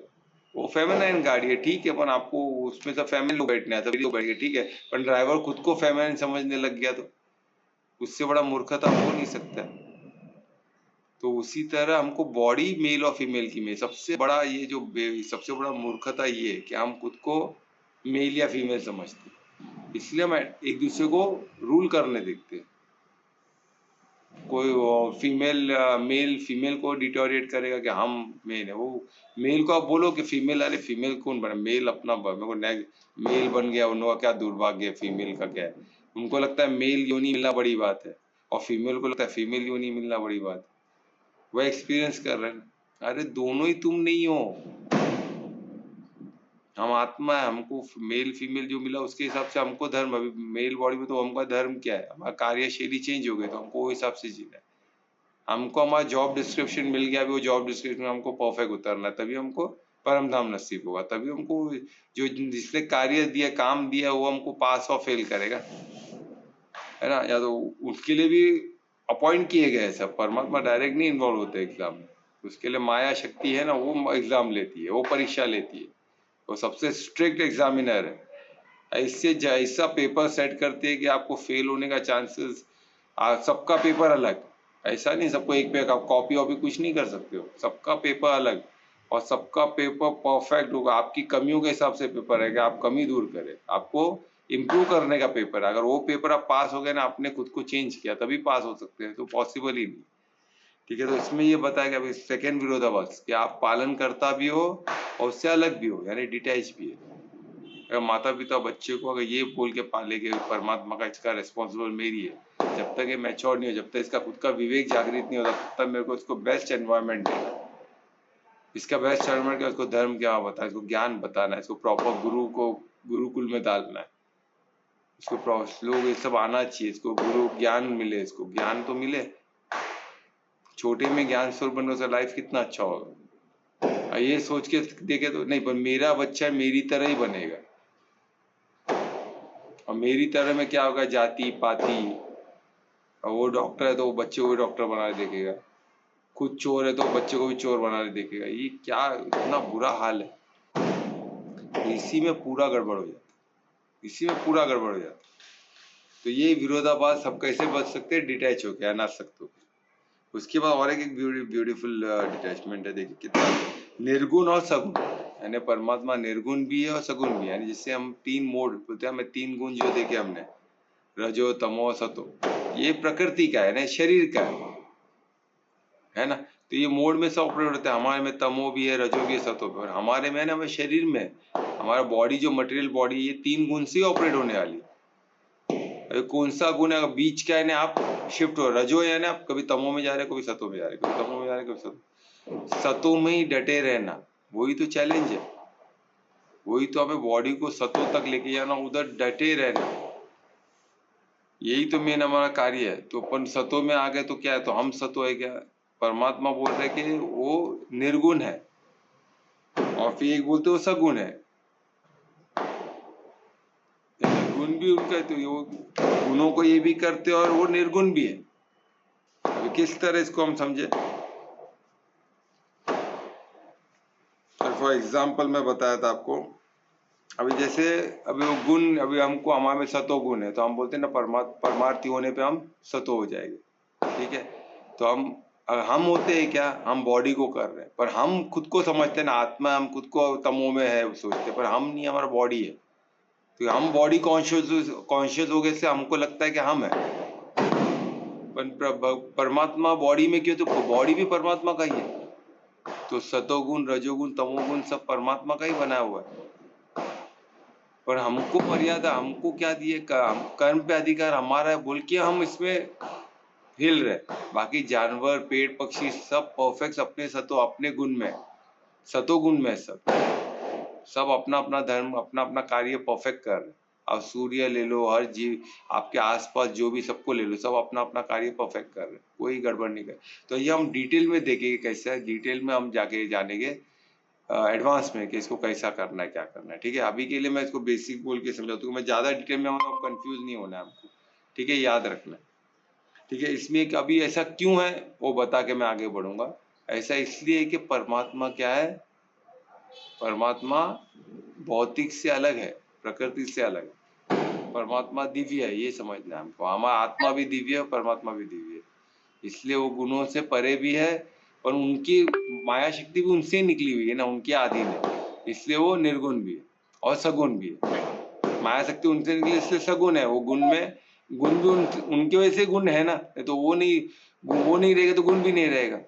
वो फेमिनाइन गाड़ी है, ठीक है, पर आपको उसमें सब फैमिली लोग बैठने आता, लोग बैठ गए, ठीक है, पर ड्राइवर खुद को फेमिनाइन समझने लग गया, तो उससे बड़ा मूर्खता हो नहीं सकता। तो उसी तरह हमको बॉडी मेल और फीमेल की में सबसे बड़ा ये जो सबसे बड़ा मूर्खता ये है कि हम खुद को मेल या फीमेल समझते, इसलिए हम एक दूसरे को रूल करने देखते हैं। कोई मेल फीमेल को डिटोरिएट करेगा कि हम मेल है, वो मेल को आप बोलो कि फीमेल, अरे फीमेल कौन बना, मेल अपना मेरे को मेल बन गया, उनका क्या दुर्भाग्य है, फीमेल का क्या है। उनको लगता है मेल योनि मिलना बड़ी बात है, और फीमेल को लगता है फीमेल योनि मिलना बड़ी बात है। वह एक्सपीरियंस कर रहे हैं, अरे दोनों ही तुम नहीं हो, हम आत्मा है, हमको मेल फीमेल जो मिला उसके हिसाब से हमको धर्म, अभी मेल बॉडी में तो हमका धर्म क्या है, हमारा कार्यशैली चेंज हो गई, तो हमको वो हिसाब से जीना है। हमको हमारा जॉब डिस्क्रिप्शन मिल गया, अभी वो जॉब डिस्क्रिप्शन में हमको परफेक्ट उतरना है, तभी हमको परम धाम नसीब होगा, तभी हमको जो जिसने कार्य दिया, काम दिया, वो हमको पास और फेल करेगा, है ना। या तो उसके लिए भी अपॉइंट किए गए सब, परमात्मा डायरेक्ट नहीं इन्वॉल्व होते एग्जाम में, उसके लिए माया शक्ति है ना, वो एग्जाम लेती है, वो परीक्षा लेती है, वो सबसे स्ट्रिक्ट एग्जामिनर है। इससे ऐसा पेपर सेट करते हैं कि आपको फेल होने का चांसेस, सबका पेपर अलग, ऐसा नहीं सबको एक पे आप कॉपी वॉपी कुछ नहीं कर सकते हो, सबका पेपर अलग, और सबका पेपर परफेक्ट होगा, आपकी कमियों के हिसाब से पेपर है कि आप कमी दूर करें, आपको इम्प्रूव करने का पेपर है। अगर वो पेपर आप पास हो गए ना, आपने खुद को चेंज किया, तभी पास हो सकते हैं, तो पॉसिबल ही नहीं, ठीक है। तो इसमें ये बताया गया सेकेंड विरोधाभास कि आप पालन करता भी हो और उससे अलग भी हो, यानी डिटैच भी है। अगर माता पिता बच्चे को अगर ये बोल के पाले कि परमात्मा का इसका रिस्पॉन्सिबल मेरी है, जब तक ये मैच्योर नहीं हो, जब तक इसका खुद का विवेक जागृत नहीं होता, तब तक मेरे को इसको बेस्ट एनवायरनमेंट देना, इसका बेस्ट एनवायरनमेंट क्या, इसको धर्म क्या बताना, इसको ज्ञान बताना है, इसको प्रॉपर गुरुकुल में डालना है, इसको लोग ये सब आना चाहिए, इसको गुरु ज्ञान मिले, इसको ज्ञान तो मिले, छोटे में ज्ञान स्वरूप बनने से लाइफ कितना अच्छा होगा। ये सोच के देखे तो नहीं, पर मेरा बच्चा मेरी तरह ही बनेगा, और मेरी तरह में क्या होगा, जाति पाति, और वो डॉक्टर है तो वो बच्चे को भी डॉक्टर बना देखेगा, खुद चोर है तो बच्चे को भी चोर बना देखेगा, ये क्या इतना बुरा हाल है। इसी में पूरा गड़बड़ हो जाता, इसी में पूरा गड़बड़ हो जाता। तो ये विरोधाभास सब कैसे बच सकते हैं, डिटैच होके, अनासक्त होके। उसके बाद और एक ब्यूटीफुल डिटैचमेंट है, देखिए कितना, निर्गुण और सगुण, यानी परमात्मा निर्गुण भी है और सगुण भी है, यानी जिससे हम तीन मोड बोलते हैं, हमें तीन गुण जो देखे हमने, रजो तमो सतो, ये प्रकृति का है ना, शरीर का है ना। तो ये मोड में सब ऑपरेट होते हैं, हमारे में तमो भी है, रजो भी है, सतो भी है, और हमारे में ना, हमें शरीर में हमारा बॉडी जो मटेरियल बॉडी, ये तीन गुण से ऑपरेट होने वाली। कौन सा गुण है, बीच का है ना, आप शिफ्ट हो, रजो है ना, आप कभी तमो में जा रहे, कभी सतो में जा रहे, कभी तमो में जा रहे, कभी सतो में ही डटे रहना, वही तो चैलेंज है, वही तो हमें बॉडी को सतो तक लेके जाना, उधर डटे रहना, यही तो मेन हमारा कार्य है। तो अपन सतो में आ गए तो क्या है, तो हम सतो है क्या, परमात्मा बोल रहे कि वो निर्गुण है, और फिर एक बोलते वो सगुण है, निर्गुण भी उनका है, तो वो गुणों को ये भी करते और वो निर्गुण भी है। अभी किस तरह इसको हम समझे, फॉर एग्जाम्पल मैं बताया था आपको, अभी जैसे अभी वो गुण, अभी हमको हमारे में सतो गुण है तो हम बोलते हैं ना परमार्थी होने पे हम सतो हो जाएंगे, ठीक है। तो हम होते हैं क्या, हम बॉडी को कर रहे हैं, पर हम खुद को समझते हैं ना आत्मा, हम खुद को तमो में है सोचते हैं, पर हम नहीं, हमारा बॉडी है। तो हम बॉडी कॉन्शियस हो गए से हमको लगता है कि हम है, पर परमात्मा बॉडी में क्यों, तो बॉडी भी परमात्मा का ही है। तो सतोगुण रजोगुण तमोगुण सब परमात्मा का ही बना हुआ है, पर हमको मर्यादा, हमको क्या दिए, कर्म पे अधिकार हमारा है बोल के हम इसमें हिल रहे। बाकी जानवर पेड़ पक्षी सब परफेक्ट अपने अपने गुण में, सतोगुण में सब अपना अपना धर्म अपना अपना कार्य परफेक्ट कर रहे। अब सूर्य ले लो, हर जीव आपके आसपास जो भी सबको ले लो, सब अपना अपना कार्य परफेक्ट कर रहे, कोई गड़बड़ नहीं कर। तो ये हम डिटेल में देखेंगे कैसे है, डिटेल में हम जाके जानेंगे एडवांस में कि इसको कैसा करना है, क्या करना है, ठीक है। अभी के लिए मैं इसको बेसिक बोल के समझाता हूँ, मैं ज्यादा डिटेल में आऊंगा, कंफ्यूज नहीं होना है हमको, ठीक है, याद रखना, ठीक है। इसमें एक अभी ऐसा क्यों है वो बता के मैं आगे बढ़ूंगा। ऐसा इसलिए कि परमात्मा क्या है, परमात्मा भौतिक से अलग है, प्रकृति से अलग है। परमात्मा दिव्य है, ये समझना है हमको। हमारा आत्मा भी दिव्य है, परमात्मा भी दिव्य है, इसलिए वो गुणों से परे भी है, पर उनकी माया शक्ति भी उनसे ही निकली हुई है ना, उनके अधीन है, इसलिए वो निर्गुण भी है और सगुण भी है। माया शक्ति उनसे निकली इसलिए सगुण है, वो गुण में गुण भी उनके वजह से गुण है ना, तो वो नहीं रहेगा तो गुण भी नहीं रहेगा।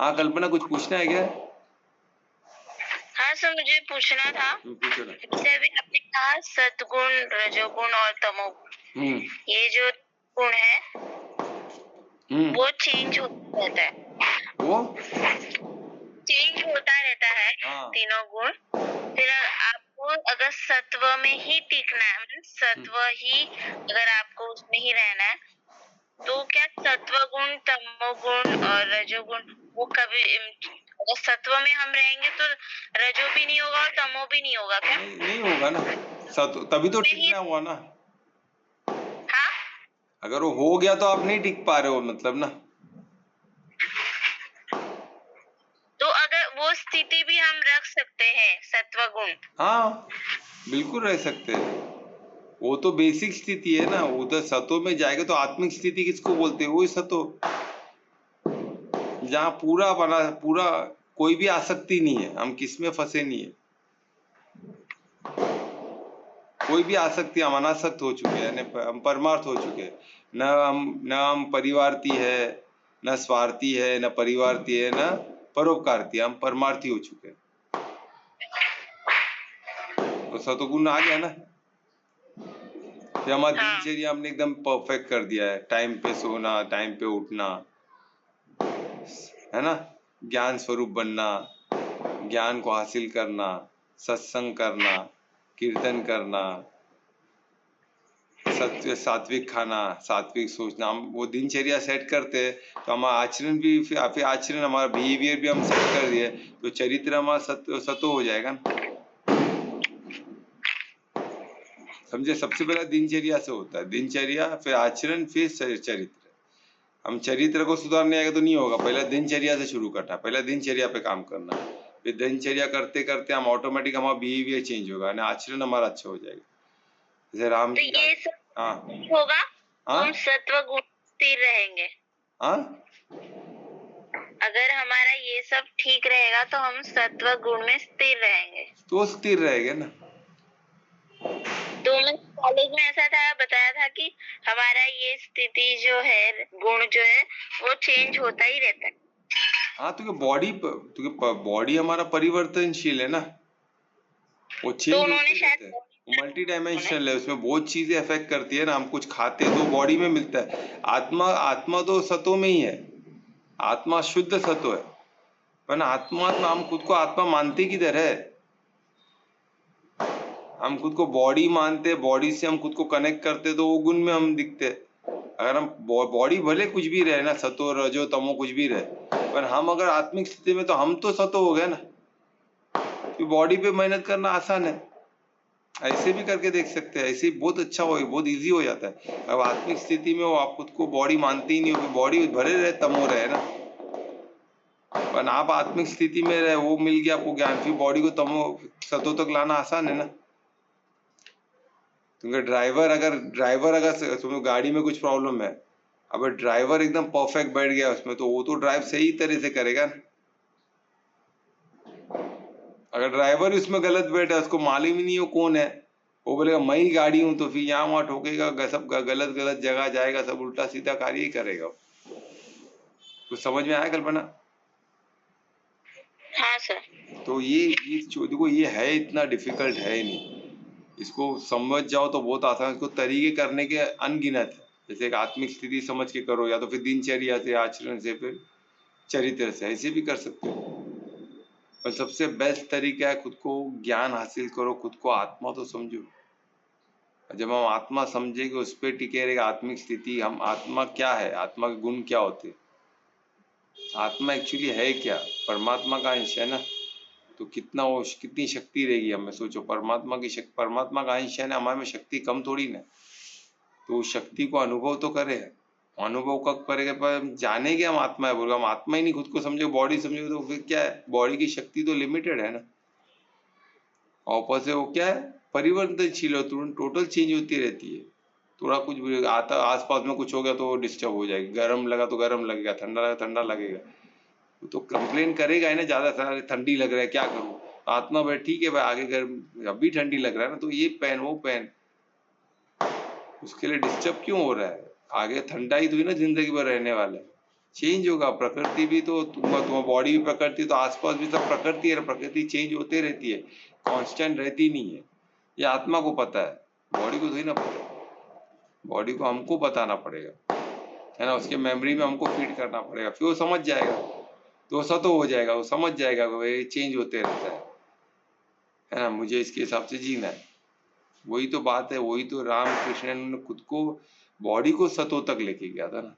हाँ कल्पना, कुछ पूछना है क्या? हाँ सर, मुझे पूछना था, जैसे अभी आपने कहा सतगुण रजोगुण और तमोगुण, ये जो गुण है वो चेंज होता रहता है, वो चेंज होता रहता है। हाँ। तीनों गुण, फिर आपको अगर सत्व में ही टिकना है, सत्व ही अगर आपको उसमें ही रहना है, तो क्या सत्व गुण तमोगुण और रजोगुण वो कभी, अगर सत्व में हम रहेंगे तो रजो भी नहीं होगा और तमो भी नहीं होगा क्या? नहीं होगा ना, तभी तो टिकना हुआ ना। हाँ, अगर वो हो गया तो आप नहीं टिक पा रहे हो, मतलब ना। तो अगर वो स्थिति भी हम रख सकते हैं सत्व गुण? हाँ बिल्कुल रह सकते हैं, वो तो बेसिक स्थिति है ना, वो तो सतो में जाएगा तो आत्मिक स्थिति किसको बोलते हैं, वही सतो, जहाँ पूरा कोई भी आसक्ति नहीं है, हम किसमें फंसे नहीं है, कोई भी आसक्ति, हम अनासक्त हो चुके हैं, हम परमार्थ हो चुके हैं, न हम परिवार्थी है, न स्वार्थी है, न परिवार्थी है, न परोपकारती, हम परमार्थी हो चुके हैं। तो सतोगुण आ गया ना, हमारा दिनचर्या हमने एकदम परफेक्ट कर दिया है, टाइम पे सोना, टाइम पे उठना, है ना, ज्ञान स्वरूप बनना, ज्ञान को हासिल करना, सत्संग करना, कीर्तन करना, सत्य सात्विक खाना, सात्विक सोचना, हम वो दिनचर्या सेट करते हैं तो हमारा आचरण भी, फिर आचरण हमारा बिहेवियर भी हम सेट कर दिए तो चरित्र हमारा सतो हो जाएगा ना। समझे, सबसे पहला दिनचर्या से होता है, दिनचर्या फिर आचरण फिर चरित्र। हम चरित्र को सुधारने आएगा तो नहीं होगा, पहले दिनचर्या से शुरू करना, पहले दिनचर्या पे काम करना, फिर दिनचर्या करते करते हम ऑटोमेटिक हमारा बिहेवियर चेंज होगा ना, आचरण हमारा अच्छा हो जाएगा। जैसे राम जी का होगा, हम सत्व गुण स्थिर रहेंगे। हाँ, अगर हमारा ये सब ठीक रहेगा तो हम सत्व गुण में स्थिर रहेंगे, तो स्थिर रहेंगे ना। तो मैं कॉलेज में ऐसा था, बताया था कि हमारा ये स्थिति जो है, गुण जो है वो चेंज होता ही रहता है। हाँ, तो बॉडी हमारा परिवर्तनशील है ना, वो चेंज होते रहते हैं, मल्टी डायमेंशनल है, उसमें बहुत चीजें अफेक्ट करती है ना, हम कुछ खाते हैं तो बॉडी में मिलता है। आत्मा तो सतो में ही है, आत्मा शुद्ध सतो है, पर आत्मा हम खुद को आत्मा मानते किधर है, हम खुद को बॉडी मानते, बॉडी से हम खुद को कनेक्ट करते तो वो गुण में हम दिखते। अगर हम बॉडी भले कुछ भी रहे ना, सतो रजो तमो कुछ भी रहे, पर हम अगर आत्मिक स्थिति में तो हम तो सतो हो गए ना, तो बॉडी पे मेहनत करना आसान है, ऐसे भी करके देख सकते हैं, ऐसे बहुत अच्छा हो, बहुत इजी हो जाता है। अब आत्मिक स्थिति में वो आप खुद को बॉडी मानते ही नहीं हो, बॉडी भले रहे तमो रहे ना, पर आप आत्मिक स्थिति में रहे, वो मिल गया आपको ज्ञान, फिर बॉडी को तमो सतो तक लाना आसान है ना। क्योंकि ड्राइवर अगर तुम्हें गाड़ी में कुछ प्रॉब्लम है, अब ड्राइवर एकदम परफेक्ट बैठ गया उसमें, तो वो तो ड्राइव सही तरह से करेगा ना। अगर ड्राइवर उसमें गलत बैठा, उसको मालूम ही नहीं हो कौन है, वो बोलेगा मैं ही गाड़ी हूँ, तो फिर यहाँ वहाँ ठोकेगा, सब गलत गलत जगह जाएगा, सब उल्टा सीधा कार्य ही करेगा। कुछ समझ में आया कल्पना? हाँ सर। तो ये देखो, ये है इतना डिफिकल्ट है ही नहीं, इसको समझ जाओ तो बहुत आसान। इसको तरीके करने के अनगिनत है। जैसे एक आत्मिक स्थिति समझ के करो, या तो फिर दिनचर्या से, आचरण से, फिर चरित्र से, ऐसे भी कर सकते हो। पर सबसे बेस्ट तरीका है खुद को ज्ञान हासिल करो, खुद को आत्मा तो समझो। जब हम आत्मा समझेंगे, उस पर टिके रहेगा आत्मिक स्थिति। हम आत्मा क्या है, आत्मा के गुण क्या होते, आत्मा एक्चुअली है क्या, परमात्मा का अंश है ना। तो कितनी शक्ति रहेगी हमें, सोचो। परमात्मा का अंश है ना, हमारे में शक्ति कम थोड़ी ना। तो उस शक्ति को अनुभव तो करे, अनुभव कब करेगा, पर हम जाने के हम आत्मा है बोल, हम आत्मा ही नहीं खुद को समझो, बॉडी समझो, तो फिर क्या है, बॉडी की शक्ति तो लिमिटेड है ना। ऑपोजिट वो क्या है, परिवर्तनशील, टोटल चेंज होती रहती है। थोड़ा कुछ भी आता, आसपास में कुछ हो गया तो डिस्टर्ब हो जाएगी, गर्म लगा तो गर्म लगेगा, ठंडा लगा ठंडा लगेगा, तो कंप्लेन करेगा ही ना ज्यादा, सारे ठंडी लग रहा है क्या करूं। आत्मा भाई ठीक है भाई, आगे गर्म, अभी ठंडी लग रहा है ना, तो ये पहन वो पहन, उसके लिए डिस्टर्ब क्यों हो रहा है, आगे ठंडा ही तो ही ना जिंदगी भर रहने वाला है। चेंज होगा, प्रकृति भी तो तुम्हारा बॉडी भी प्रकृति, तो आसपास भी सब प्रकृति है, प्रकृति चेंज होते रहती है, कांस्टेंट रहती नहीं है। ये आत्मा को पता है, बॉडी को तो ही ना पता। बॉडी को हमको बताना पड़ेगा, है ना, उसके मेमोरी में हमको फीड करना पड़ेगा, फिर वो समझ जाएगा, तो ऐसा तो हो जाएगा, वो समझ जाएगा कि ये चेंज होते रहता है ना, मुझे इसके हिसाब से जीना है। वही तो बात है, वही तो राम कृष्ण ने खुद को बॉडी को सतो तक लेके गया था ना,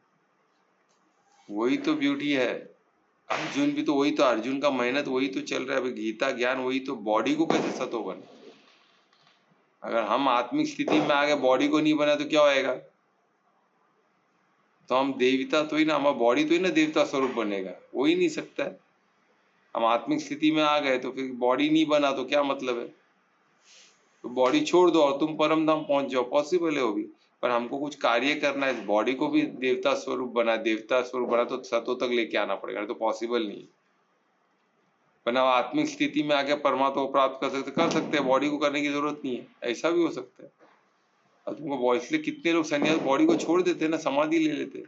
वही तो ब्यूटी है। अर्जुन भी तो वही तो, अर्जुन का मेहनत वही तो चल रहा है, अभी गीता ज्ञान वही तो, बॉडी को कैसे सतो बने। अगर हम आत्मिक स्थिति में आ गए, बॉडी को नहीं बना तो क्या होएगा, तो हम देवता तो ही ना, हमारा बॉडी तो ही ना देवता स्वरूप बनेगा, हो ही नहीं सकता है। हम आत्मिक स्थिति में आ गए तो फिर बॉडी नहीं बना तो क्या मतलब है, तो बॉडी छोड़ दो और तुम परम धाम पहुंच जाओ, पॉसिबल है वो भी। पर हमको कुछ कार्य करना है, बॉडी को भी देवता स्वरूप बना तो सतो तक लेके आना पड़ेगा, तो पॉसिबल नहीं है। वरना आत्मिक स्थिति में आके परमात्मा को प्राप्त कर सकते हैं, बॉडी को करने की जरूरत नहीं है, ऐसा भी हो सकता है। और तुमको इसलिए कितने लोग सन्यास बॉडी को छोड़ देते हैं ना, समाधि ले लेते,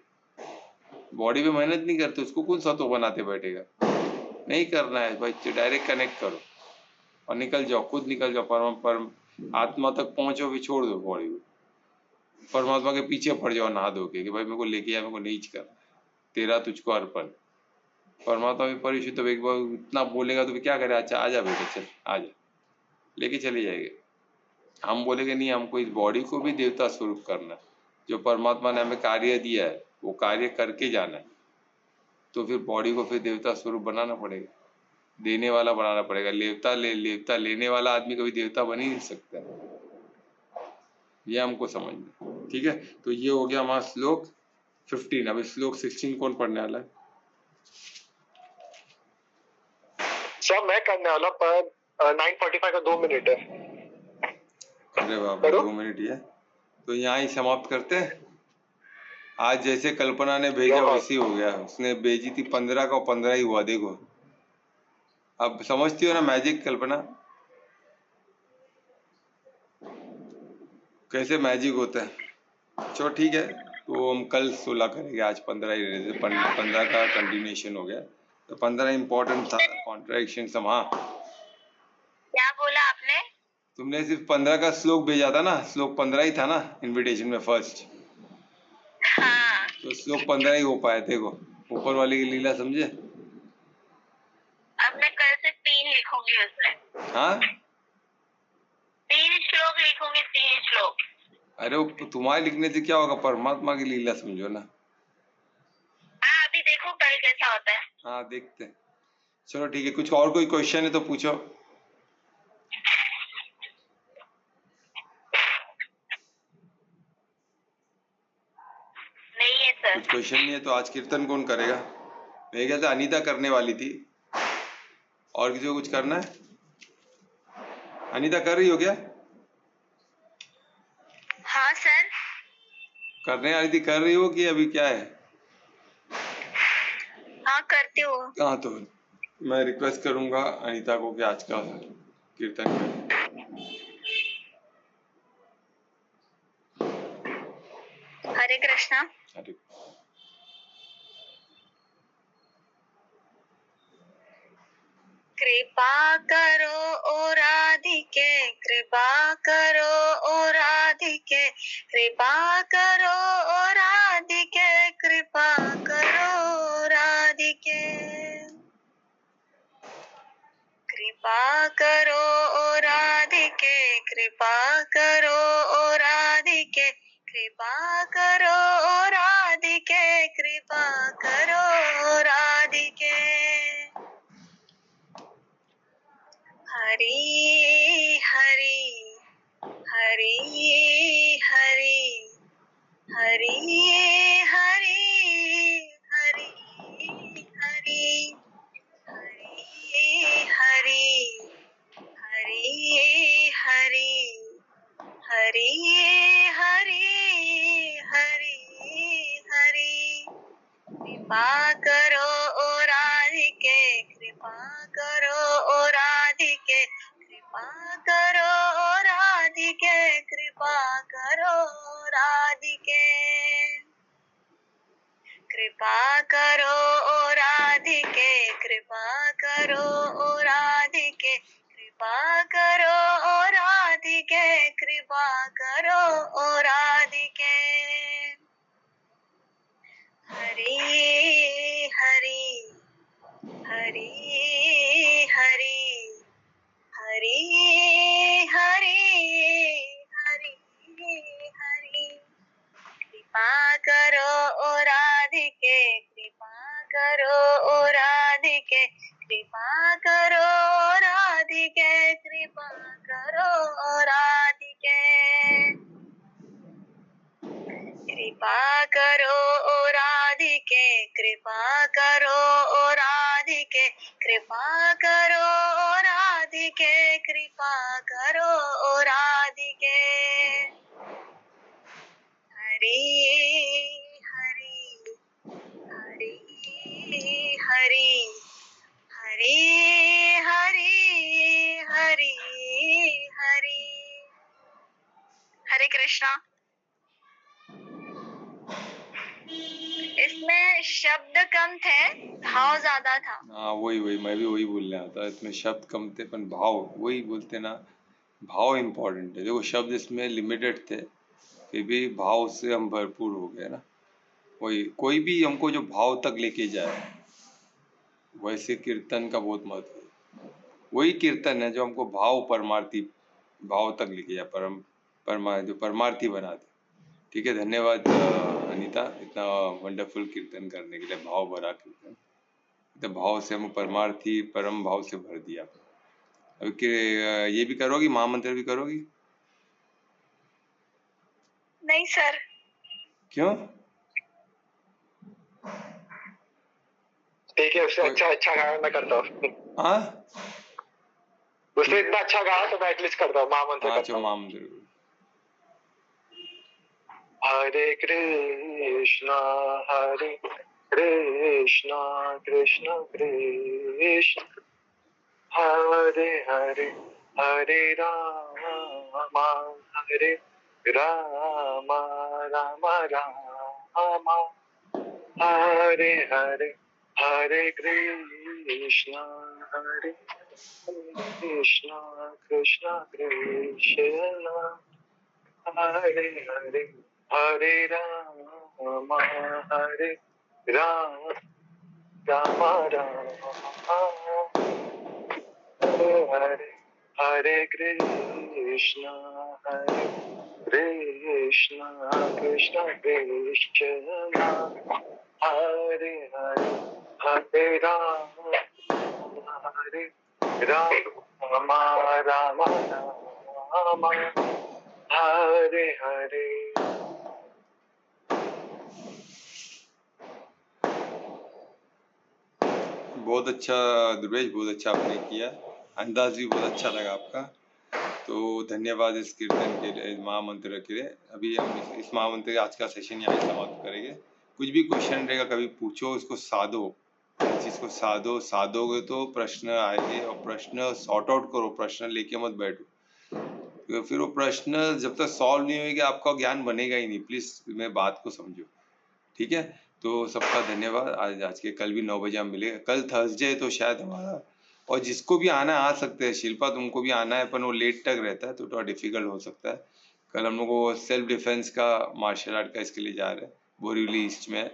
बॉडी पे मेहनत नहीं करते, उसको कौन सतो बनाते बैठेगा। नहीं करना है भाई, डायरेक्ट कनेक्ट करो और निकल जाओ, खुद निकल जाओ, परम आत्मा तक पहुंचो, भी छोड़ दो बॉडी को, परमात्मा के पीछे पड़ जाओ नहा धो के, कि भाई मेरे को लेके आ, मेरे को नीच कर, तेरा तुझको अर्पण। परमात्मा भी परिशुद्ध, तो एक बार इतना बोलेगा तो क्या करे, अच्छा आजा बेटा चल आजा, लेके चले जाएंगे। हम बोलेंगे नहीं, हमको इस बॉडी को भी देवता स्वरूप करना, जो परमात्मा ने हमें कार्य दिया है वो कार्य करके जाना है, तो फिर बॉडी को फिर देवता स्वरूप बनाना पड़ेगा, देने वाला बनाना पड़ेगा। लेवता लेने वाला आदमी कभी देवता बन ही नहीं सकता, ये हमको समझना। ठीक है, तो ये हो गया हमारा श्लोक 15। अभी श्लोक 16 कौन पढ़ने वाला है? सर मैं करने वाला, पर 9:45 का 2 मिनट है। अरे बाबा 2 मिनट ही है, तो यहाँ ही समाप्त करते हैं। आज जैसे कल्पना ने भेजा वैसे ही हो गया, उसने भेजी थी 15 का, 15 ही हुआ, देखो। अब समझती हो ना मैजिक कल्पना, कैसे मैजिक होता है। चलो ठीक है, तो हम कल 16 करेंगे, आज 15 ही रहे थे, 15 का कंटिन्यूएशन हो गया, तो 15 इम्पोर्टेंट था, कॉन्ट्रैक्शन सब। हाँ क्या बोला आपने? तुमने सिर्फ 15 का श्लोक भेजा था ना, श्लोक 15 ही था ना इनविटेशन में फर्स्ट। हाँ। तो श्लोक 15 ही हो पाए, देखो ऊपर वाले की लीला समझे। अब मैं कल से 3 लिखूंगी उसमें। हाँ 3 श्लोक लिखूंगी, 3 श्लोक। अरे वो तुम्हारे लिखने से क्या होगा, परमात्मा की लीला समझो ना। हाँ अभी देखो कल कैसा होता है। हाँ देखते हैं, चलो ठीक है। कुछ और कोई क्वेश्चन है तो पूछो। नहीं है सर। कुछ क्वेश्चन नहीं है तो आज कीर्तन कौन करेगा? मेरे ख्याल से अनीता करने वाली थी। और किसी को कुछ करना है? अनीता कर रही हो क्या? हाँ सर। करने वाली थी, कर रही हो कि अभी क्या है? हाँ करती हूँ। हाँ तो मैं रिक्वेस्ट करूंगा अनीता को कि आज का कीर्तन करें। हरे कृष्णा। हरे कृपा करो ओ राधिके, कृपा करो ओ राधिके, कृपा करो ओ राधिके, कृपा करो ओ राधिके, कृपा करो ओ राधिके, कृपा करो ओ राधिके, कृपा करो ओ राधिके, कृपा करो ओ राधिके। हरि हरि हरि हरि हरि हरि हरि हरि हरि हरि हरि हरि हरि हरि हरि। कृपा करो ओ राधिके, कृपा करो ओ राधिके, कृपा करो ओ राधिके, कृपा करो ओ राधिके, कृपा करो ओ राधिके, कृपा करो ओ राधिके, कृपा करो ओ राधिके, कृपा करो ओ राधिके। हरि हरि हरि हरि हरि हरि हरि हरि। कृपा करो ओ राधिके, कृपा करो ओ राधिके, कृपा करो ओ राधिके, कृपा करो ओ राधिके, कृपा करो ओ राधिके, कृपा करो ओ राधिके, कृपा करो ओ राधिके, कृपा करो ओ राधिके। हरि हरि हरि हरि हरि हरि हरि हरि। हरे कृष्णा। इसमें शब्द कम थे, भाव ज्यादा था। हाँ वही मैं भी वही बोलने आता, इसमें शब्द कम थे पर भाव वही बोलते ना, भाव इम्पोर्टेंट है। देखो शब्द इसमें लिमिटेड थे, फिर भी भाव से हम भरपूर हो गए ना। वही कोई भी हमको जो भाव तक लेके जाए, वैसे कीर्तन का बहुत महत्व है। वही कीर्तन है जो हमको भाव परमार्थी भाव तक लेके जाए, जो परमार्थी बना दे। ठीक है, धन्यवाद अनीता, इतना वंडरफुल कीर्तन करने के लिए, भाव भरा कीर्तन। तो भाव से हम परमार्थी परम भाव से भर दिया। अभी ये भी करोगी, महामंत्र भी करोगी? नहीं सर। क्यों? ठीक है, उससे अच्छा गाया मैं करता हूँ। हाँ उसने इतना अच्छा गाया तो मैं एटलीस्ट करता हूँ, महामंत्र करता हूँ। महामंत्र। हरे कृष्णा कृष्णा कृष्ण हरे हरे, हरे राम हरे राम राम राम हरे हरे, हरे कृष्णा कृष्णा कृष्ण हरे हरे, हरे राम हरे राम राम हरे हरे, हरे कृष्णा कृष्ण कृष्ण हरे हरे, हरे राम राम राम हरे हरे। बहुत अच्छा ध्रुवेश, बहुत अच्छा आपने किया, अंदाज भी बहुत अच्छा लगा आपका। तो धन्यवाद इस कीर्तन के लिए, महामंत्र के लिए। अभी हम इस महामंत्र के आज का सेशन यहाँ समाप्त करेंगे। कुछ भी क्वेश्चन रहेगा कभी पूछो, इसको साधो, इस चीज को साधो, साधोगे तो प्रश्न आएंगे और प्रश्न सॉर्ट आउट करो, प्रश्न लेके मत बैठो, तो फिर वो प्रश्न जब तक सॉल्व नहीं होगा आपका ज्ञान बनेगा ही नहीं। प्लीज मेरी बात को समझो, ठीक है। तो सबका धन्यवाद। आज के कल भी 9 बजे हम मिलेंगे। कल थर्सडे है तो शायद हमारा, और जिसको भी आना है आ सकते हैं। शिल्पा तुमको भी आना है, पर वो लेट तक रहता है तो थोड़ा डिफिकल्ट हो सकता है। कल हम लोग को सेल्फ डिफेंस का, मार्शल आर्ट का इसके लिए जा रहे हैं, बोरीवली ईस्ट में।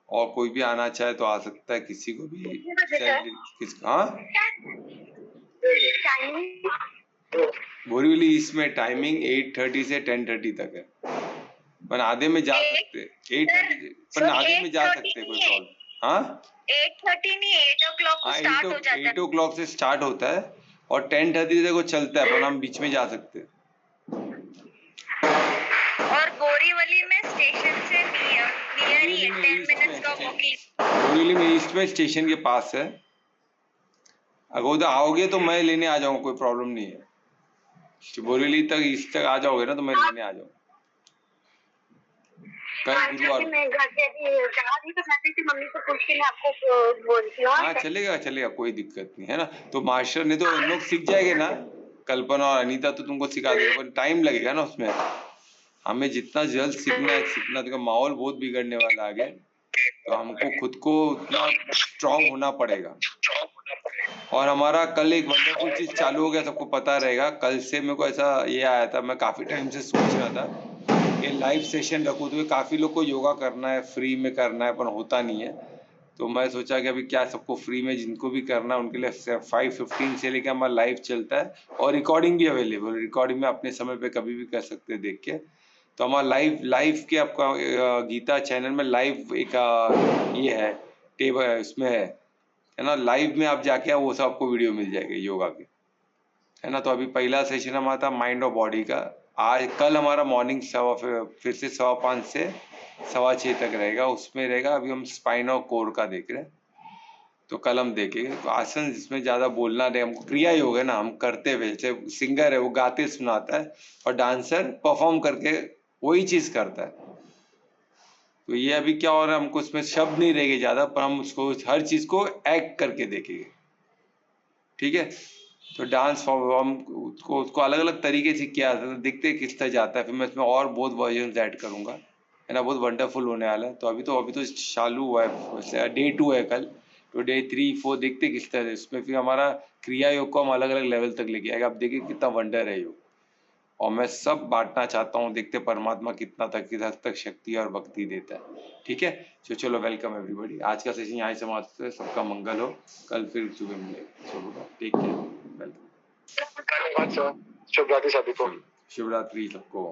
और कोई भी आना चाहे तो आ सकता है, किसी को भी हाँ बोरीवली ईस्ट में टाइमिंग 8:30 से 10:30 तक है, पर आधे में जा सकते हैं। 8:30 पर आधे में जा सकते हैं, कोई प्रॉब्लम। हाँ 8:30 नहीं, 8 o'clock को स्टार्ट हो जाता है। 8 o'clock से स्टार्ट होता है और 10:30 तक वो चलता है, पर हम बीच में जा सकते हैं। और बोरीवली में स्टेशन से नियर ही है, 10 मिनट्स का वॉकिंग। बोरीवली में ईस्ट में स्टेशन के पास है। अगर उधर आओगे तो मैं लेने आ जाऊंगा, कोई प्रॉब्लम नहीं है। बोरीवली तक ईस्ट तक आ जाओगे ना तो मैं लेने आ जाऊंगा। कल गुरुवार मैं घर से अभी तो मम्मी से पूछ के मैं आपको बोलती हूँ। हाँ चलेगा चलेगा, कोई दिक्कत नहीं है ना। तो मास्टर ने तो इन लोग सीख जाएंगे ना, कल्पना और अनीता तो तुमको सिखा देगा, पर टाइम लगेगा ना उसमें। हमें जितना जल्द सीखना है सीखना, तो माहौल बहुत बिगड़ने वाला आगे, तो हमको खुद को उतना स्ट्रांग होना पड़ेगा। और हमारा कल एक वंडरफुल चीज चालू हो गया, सबको पता रहेगा। कल से मेरे को ऐसा ये आया था, मैं काफी टाइम से सोच रहा था कि लाइव सेशन रखूं, तो काफी लोग को योगा करना है, फ्री में करना है, पर होता नहीं है। तो मैं सोचा कि अभी क्या सबको फ्री में जिनको भी करना है उनके लिए 5:15 से लेकर हमारा लाइव चलता है, और रिकॉर्डिंग भी अवेलेबल। रिकॉर्डिंग में अपने समय पे कभी भी कर सकते हैं देख के। तो हमारा लाइव के आपका गीता चैनल में लाइव एक ये है टेबल, उसमें है ना, लाइव में आप जाके वो सब आपको वीडियो मिल जाएगा योगा के, है ना। तो अभी पहला सेशन हमारा था माइंड और बॉडी का। आज कल हमारा मॉर्निंग फिर से 5:15 से 6:15 तक रहेगा, उसमें रहेगा। अभी हम स्पाइन और कोर का देख रहे हैं, तो कल हम देखेंगे। तो आसन जिसमें ज्यादा बोलना नहीं, हमको क्रिया योग है ना, हम करते हुए। जैसे सिंगर है वो गाते सुनाता है, और डांसर परफॉर्म करके वही चीज करता है। तो ये अभी क्या हो रहा है, हमको इसमें शब्द नहीं रहेंगे ज्यादा, पर हम उसको हर चीज को एक्ट करके देखेंगे, ठीक है। तो डांस फॉर्म उसको अलग अलग तरीके से किया जाता है, देखते हैं किस तरह जाता है। फिर मैं इसमें और बहुत वर्जन ऐड करूंगा, है ना। बहुत वंडरफुल होने वाला है। तो अभी तो चालू हुआ है, डे 2 है कल, तो डे 3, 4 देखते किस तरह है। इसमें फिर हमारा क्रिया योग को हम अलग अलग लेवल तक लेके आएगा। आप देखिए कितना वंडर है योग, और मैं सब बांटना चाहता हूँ। देखते परमात्मा कितना तक किस हद तक शक्ति और भक्ति देता है, ठीक है। तो चलो वेलकम एवरीबॉडी, आज का सेशन यहाँ समाप्त है। सबका मंगल हो, कल फिर सुबह मिलेगा। चलो टेक केयर, वेलकम, शुभ रात्रि सभी को। शिवरात्रि सबको।